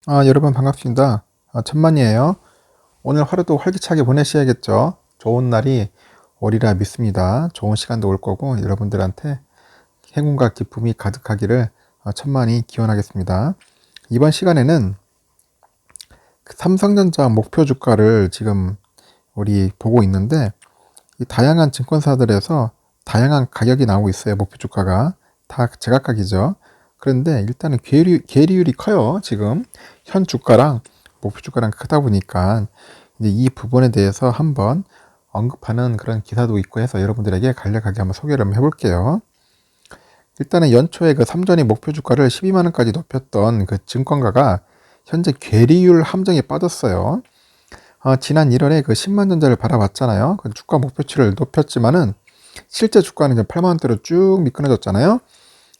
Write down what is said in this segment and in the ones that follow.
여러분 반갑습니다. 천만이에요. 오늘 하루도 활기차게 보내셔야겠죠. 좋은 날이 오리라 믿습니다. 좋은 시간도 올 거고 여러분들한테 행운과 기쁨이 가득하기를 천만이 기원하겠습니다. 이번 시간에는 그 삼성전자 목표 주가를 지금 우리 보고 있는데 이 다양한 증권사들에서 다양한 가격이 나오고 있어요. 목표 주가가 다 제각각이죠. 그런데 일단은 괴리율이 커요. 지금 현 주가랑 목표 주가랑 크다 보니까 이제 이 부분에 대해서 한번 언급하는 그런 기사도 있고 해서 여러분들에게 간략하게 한번 소개를 한번 해볼게요. 일단은 연초에 그 삼전이 목표 주가를 12만 원까지 높였던 그 증권가가 현재 괴리율 함정에 빠졌어요. 지난 1월에 그 10만 전자를 바라봤잖아요. 그 주가 목표치를 높였지만은 실제 주가는 이제 8만 원대로 쭉 미끄러졌잖아요.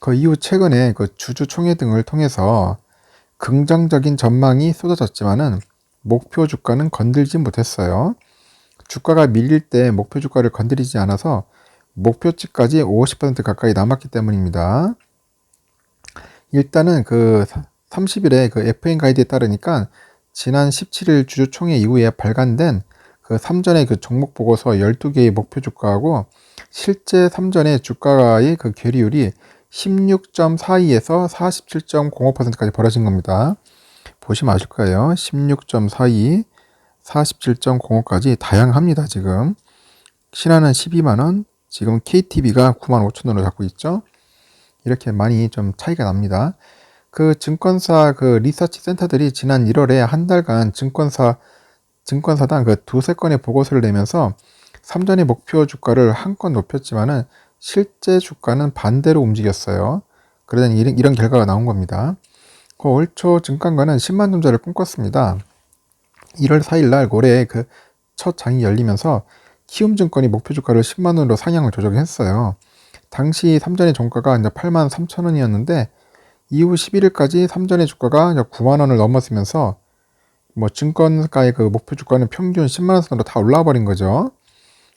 그 이후 최근에 그 주주총회 등을 통해서 긍정적인 전망이 쏟아졌지만은 목표 주가는 건들지 못했어요. 주가가 밀릴 때 목표 주가를 건드리지 않아서 목표치까지 50% 가까이 남았기 때문입니다. 일단은 그 30일에 그 FN 가이드에 따르니까 지난 17일 주주총회 이후에 발간된 그 3전의 그 종목 보고서 12개의 목표 주가하고 실제 3전의 주가의 그 괴리율이 16.42에서 47.05%까지 벌어진 겁니다. 보시면 아실 거예요. 16.42, 47.05까지 다양합니다. 지금 신한은 12만원, 지금 KTB가 95,000원을 갖고 있죠. 이렇게 많이 좀 차이가 납니다. 그 증권사 그 리서치 센터들이 지난 1월에 한 달간 증권사당 그 두세 건의 보고서를 내면서 3전의 목표 주가를 한 건 높였지만은 실제 주가는 반대로 움직였어요. 그러다 이런 결과가 나온 겁니다. 그 올 초 증권가는 10만 전자를 꿈꿨습니다. 1월 4일 날 올해 그 첫 장이 열리면서 키움증권이 목표 주가를 10만 원으로 상향을 조정했어요. 당시 3전의 종가가 이제 8만 3천 원이었는데 이후 11일까지 3전의 주가가 9만 원을 넘었으면서 뭐 증권가의 그 목표 주가는 평균 10만 원 선으로 다 올라와 버린 거죠.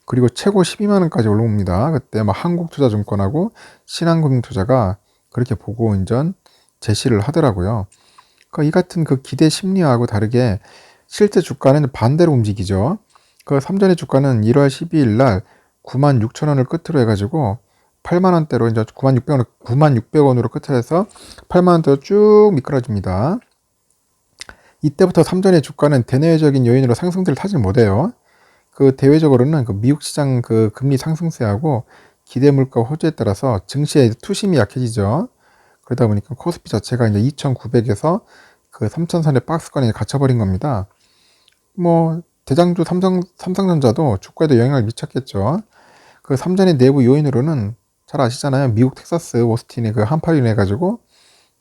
그리고 최고 12만 원까지 올라옵니다. 그때 뭐 한국투자증권하고 신한금융투자가 그렇게 보고 인전 제시를 하더라고요. 이 같은 그 기대 심리하고 다르게 실제 주가는 반대로 움직이죠. 그 3전의 주가는 1월 12일 날 9만 6천 원을 끝으로 해가지고 8만 원대로 이제 9만 600원으로 끝을 해서 8만 원대로 쭉 미끄러집니다. 이때부터 3전의 주가는 대내외적인 요인으로 상승세를 타지 못해요. 그 대외적으로는 그 미국 시장 그 금리 상승세하고 기대 물가 호재에 따라서 증시의 투심이 약해지죠. 그러다 보니까 코스피 자체가 이제 2,900에서 그 3,000선의 박스권에 갇혀버린 겁니다. 뭐 대장주 삼성전자도 주가에도 영향을 미쳤겠죠. 그 3전의 내부 요인으로는 잘 아시잖아요. 미국 텍사스 오스틴의 그 한파로 인해 가지고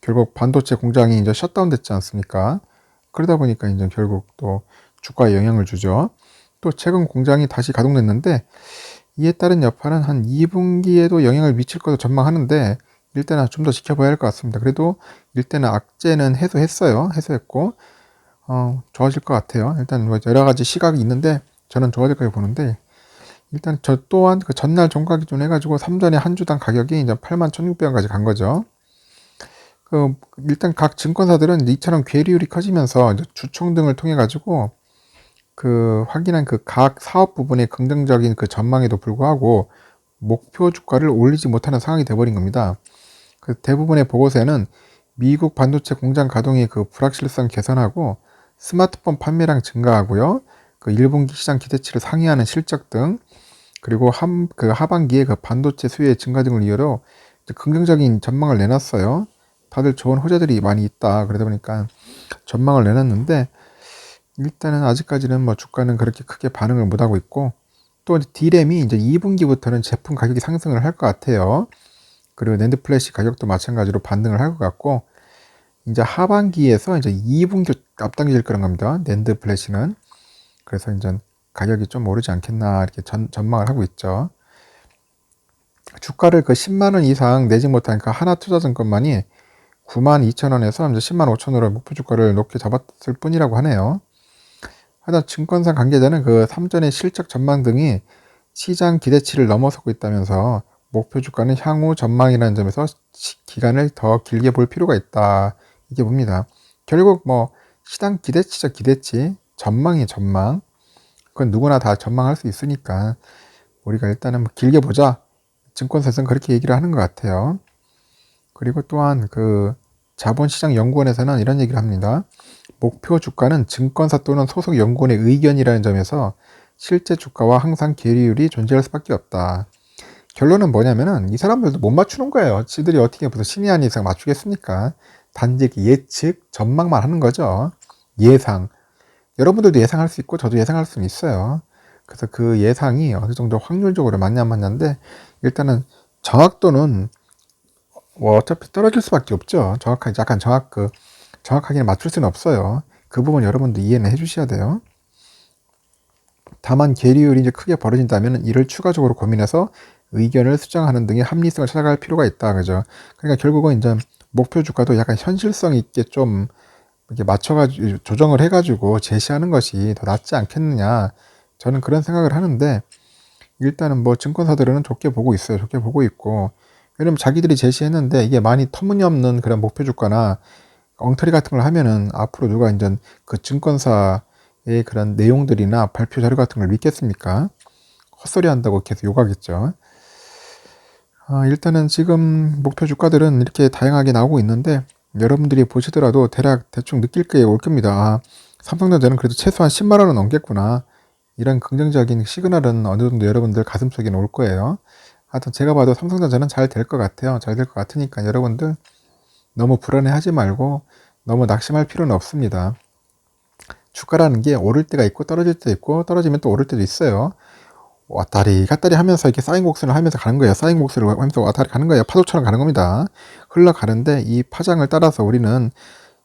결국 반도체 공장이 이제 셧다운 됐지 않습니까? 그러다 보니까 이제 결국 또 주가에 영향을 주죠. 또 최근 공장이 다시 가동됐는데 이에 따른 여파는 한 2분기에도 영향을 미칠 것으로 전망하는데 일단은 좀 더 지켜봐야 할 것 같습니다. 그래도 일단은 악재는 해소했어요. 해소했고 좋아질 것 같아요. 일단 뭐 여러 가지 시각이 있는데 저는 좋아질 거라고 보는데 일단 저 또한 그 전날 종가 기준 해가지고 3전에 한 주당 가격이 이제 81,600원까지 간 거죠. 그 일단 각 증권사들은 이처럼 괴리율이 커지면서 이제 주총 등을 통해 가지고 그 확인한 그 각 사업 부분의 긍정적인 그 전망에도 불구하고 목표 주가를 올리지 못하는 상황이 돼버린 겁니다. 그 대부분의 보고서에는 미국 반도체 공장 가동의 그 불확실성 개선하고 스마트폰 판매량 증가하고요. 그 1분기 시장 기대치를 상회하는 실적 등 그리고 그 하반기에 그 반도체 수요의 증가 등을 이유로 긍정적인 전망을 내놨어요. 다들 좋은 호재들이 많이 있다. 그러다 보니까 전망을 내놨는데 일단은 아직까지는 뭐 주가는 그렇게 크게 반응을 못하고 있고 또 D램이 이제 2분기부터는 제품 가격이 상승을 할 것 같아요. 그리고 낸드 플래시 가격도 마찬가지로 반등을 할 것 같고 이제 하반기에서 이제 2분기 앞당겨질 거란 겁니다. 낸드 플래시는. 그래서 이제 가격이 좀 오르지 않겠나 이렇게 전망을 하고 있죠. 주가를 그 10만 원 이상 내지 못하니까 하나투자증권만이 9만 2천 원에서 이제 10만 5천 원으로 목표 주가를 높게 잡았을 뿐이라고 하네요. 하여튼 증권사 관계자는 그 3전의 실적 전망 등이 시장 기대치를 넘어서고 있다면서 목표 주가는 향후 전망이라는 점에서 기간을 더 길게 볼 필요가 있다. 이게 봅니다. 결국 뭐 시장 기대치죠, 기대치. 전망이 전망. 그건 누구나 다 전망할 수 있으니까 우리가 일단은 뭐 길게 보자. 증권사에서는 그렇게 얘기를 하는 것 같아요. 그리고 또한 그 자본시장연구원에서는 이런 얘기를 합니다. 목표 주가는 증권사 또는 소속 연구원의 의견이라는 점에서 실제 주가와 항상 괴리율이 존재할 수밖에 없다. 결론은 뭐냐면은 이 사람들도 못 맞추는 거예요. 지들이 어떻게 무슨 신의 한 이상 맞추겠습니까? 단지 예측, 전망만 하는 거죠. 예상. 여러분들도 예상할 수 있고 저도 예상할 수는 있어요. 그래서 그 예상이 어느 정도 확률적으로 맞냐 안 맞냐인데 일단은 정확도는 뭐 어차피 떨어질 수밖에 없죠. 정확하게 약간 정확하게 맞출 수는 없어요. 그 부분 여러분도 이해는 해주셔야 돼요. 다만 계리율이 이제 크게 벌어진다면 이를 추가적으로 고민해서 의견을 수정하는 등의 합리성을 찾아갈 필요가 있다. 그죠? 그러니까 결국은 이제 목표 주가도 약간 현실성 있게 좀 이렇게 맞춰가지고 조정을 해가지고 제시하는 것이 더 낫지 않겠느냐. 저는 그런 생각을 하는데 일단은 뭐 증권사들은 좋게 보고 있어요. 좋게 보고 있고 왜냐면 자기들이 제시했는데 이게 많이 터무니없는 그런 목표 주가나 엉터리 같은 걸 하면은 앞으로 누가 이제 그 증권사의 그런 내용들이나 발표 자료 같은 걸 믿겠습니까? 헛소리 한다고 계속 욕하겠죠. 일단은 지금 목표 주가들은 이렇게 다양하게 나오고 있는데 여러분들이 보시더라도 대략 대충 느낄 게 올 겁니다. 삼성전자는 그래도 최소한 10만 원은 넘겠구나. 이런 긍정적인 시그널은 어느 정도 여러분들 가슴속에 올 거예요. 하여튼 제가 봐도 삼성전자는 잘 될 것 같아요. 잘 될 것 같으니까 여러분들 너무 불안해하지 말고 너무 낙심할 필요는 없습니다. 주가라는 게 오를 때가 있고 떨어질 때도 있고 떨어지면 또 오를 때도 있어요. 왔다리 갔다리 하면서 이렇게 쌓인 곡선을 하면서 가는 거예요. 쌓인 곡선을 하면서 왔다리 가는 거예요. 파도처럼 가는 겁니다. 흘러가는데 이 파장을 따라서 우리는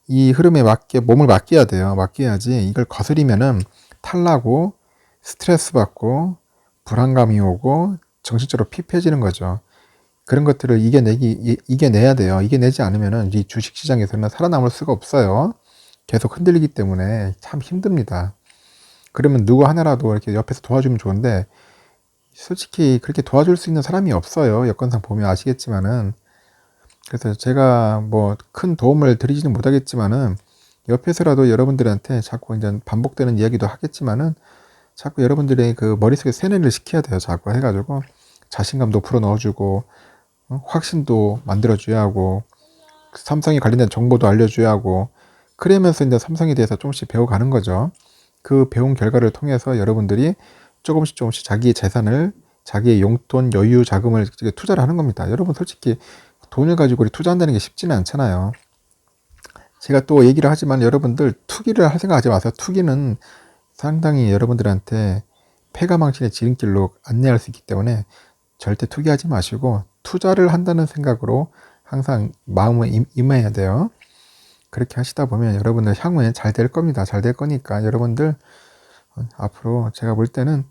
이 흐름에 맞게 몸을 맡겨야 돼요. 맡겨야지 이걸 거스리면은 탈나고 스트레스 받고 불안감이 오고 정신적으로 피폐해지는 거죠. 그런 것들을 이겨내야 돼요. 이겨내지 않으면은 이 주식시장에서는 살아남을 수가 없어요. 계속 흔들리기 때문에 참 힘듭니다. 그러면 누구 하나라도 이렇게 옆에서 도와주면 좋은데 솔직히 그렇게 도와줄 수 있는 사람이 없어요. 여건상 보면 아시겠지만은. 그래서 제가 뭐 큰 도움을 드리지는 못하겠지만은 옆에서라도 여러분들한테 자꾸 이제 반복되는 이야기도 하겠지만은 자꾸 여러분들의 그 머릿속에 세뇌를 시켜야 돼요. 자꾸 해가지고 자신감도 불어 넣어주고 확신도 만들어줘야 하고 삼성에 관련된 정보도 알려줘야 하고 그러면서 이제 삼성에 대해서 조금씩 배워가는 거죠. 그 배운 결과를 통해서 여러분들이 조금씩 자기의 재산을 자기의 용돈, 여유, 자금을 투자를 하는 겁니다. 여러분 솔직히 돈을 가지고 투자한다는 게 쉽지는 않잖아요. 제가 또 얘기를 하지만 여러분들 투기를 할 생각하지 마세요. 투기는 상당히 여러분들한테 패가망신의 지름길로 안내할 수 있기 때문에 절대 투기하지 마시고 투자를 한다는 생각으로 항상 마음을 임해야 돼요. 그렇게 하시다 보면 여러분들 향후에 잘 될 겁니다. 잘 될 거니까 여러분들 앞으로 제가 볼 때는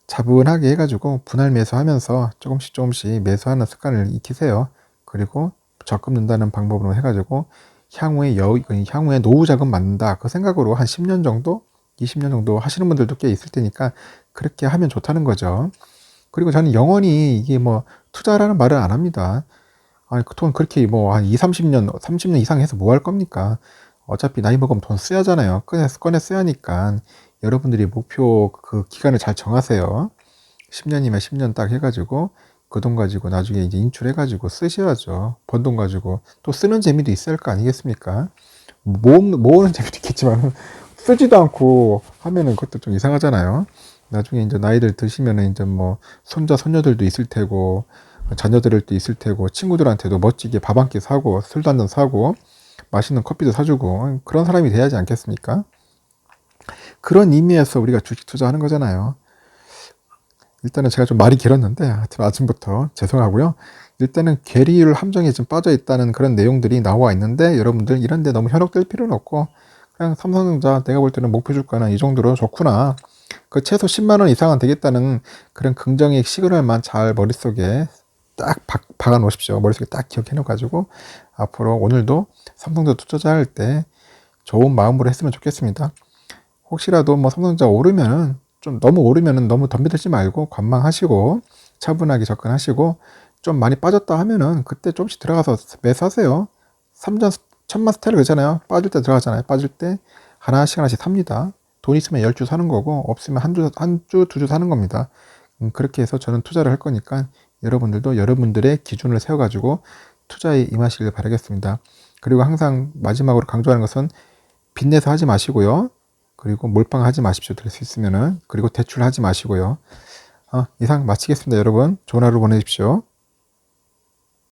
차분하게 해가지고 분할 매수하면서 조금씩 매수하는 습관을 익히세요. 그리고 적금 넣는다는 방법으로 해가지고 향후에 노후 자금 만든다 그 생각으로 한 10년 정도 20년 정도 하시는 분들도 꽤 있을 테니까 그렇게 하면 좋다는 거죠. 그리고 저는 영원히 이게 뭐 투자라는 말을 안 합니다. 아니 그 돈 그렇게 뭐 한 2, 30년 30년 이상 해서 뭐 할 겁니까? 어차피 나이 먹으면 돈 써야 하잖아요. 꺼내 써야 하니까 여러분들이 목표 그 기간을 잘 정하세요. 10년이면 10년 딱 해가지고 그 돈 가지고 나중에 이제 인출해가지고 쓰셔야죠. 번 돈 가지고 또 쓰는 재미도 있어야 할 거 아니겠습니까? 모으는 재미도 있겠지만 쓰지도 않고 하면은 그것도 좀 이상하잖아요. 나중에 이제 나이들 드시면은 이제 뭐 손자 손녀들도 있을 테고 자녀들도 있을 테고 친구들한테도 멋지게 밥 한 끼 사고 술도 한 잔 사고 맛있는 커피도 사주고 그런 사람이 돼야지 않겠습니까? 그런 의미에서 우리가 주식 투자하는 거잖아요. 일단은 제가 좀 말이 길었는데 하여튼 아침부터 죄송하고요. 일단은 괴리율 함정에 좀 빠져 있다는 그런 내용들이 나와 있는데 여러분들 이런 데 너무 현혹될 필요는 없고 그냥 삼성전자 내가 볼 때는 목표 주가는 이 정도로 좋구나. 그 최소 10만 원 이상은 되겠다는 그런 긍정의 시그널만 잘 머릿속에 딱 박아 놓으십시오. 머릿속에 딱 기억해 놓 가지고 앞으로 오늘도 삼성전자 투자할 때 좋은 마음으로 했으면 좋겠습니다. 혹시라도 뭐 삼성전자 오르면은 좀 너무 오르면은 너무 덤벼들지 말고 관망하시고 차분하게 접근하시고 좀 많이 빠졌다 하면은 그때 조금씩 들어가서 매수하세요. 천만 스타일 그러잖아요. 빠질 때 들어가잖아요. 빠질 때 하나씩 하나씩 삽니다. 돈 있으면 10주 사는 거고 없으면 한 주, 두 주 사는 겁니다. 그렇게 해서 저는 투자를 할 거니까 여러분들도 여러분들의 기준을 세워가지고 투자에 임하시길 바라겠습니다. 그리고 항상 마지막으로 강조하는 것은 빚내서 하지 마시고요. 그리고 몰빵하지 마십시오. 될 수 있으면은. 그리고 대출하지 마시고요. 이상 마치겠습니다. 여러분 좋은 하루 보내십시오.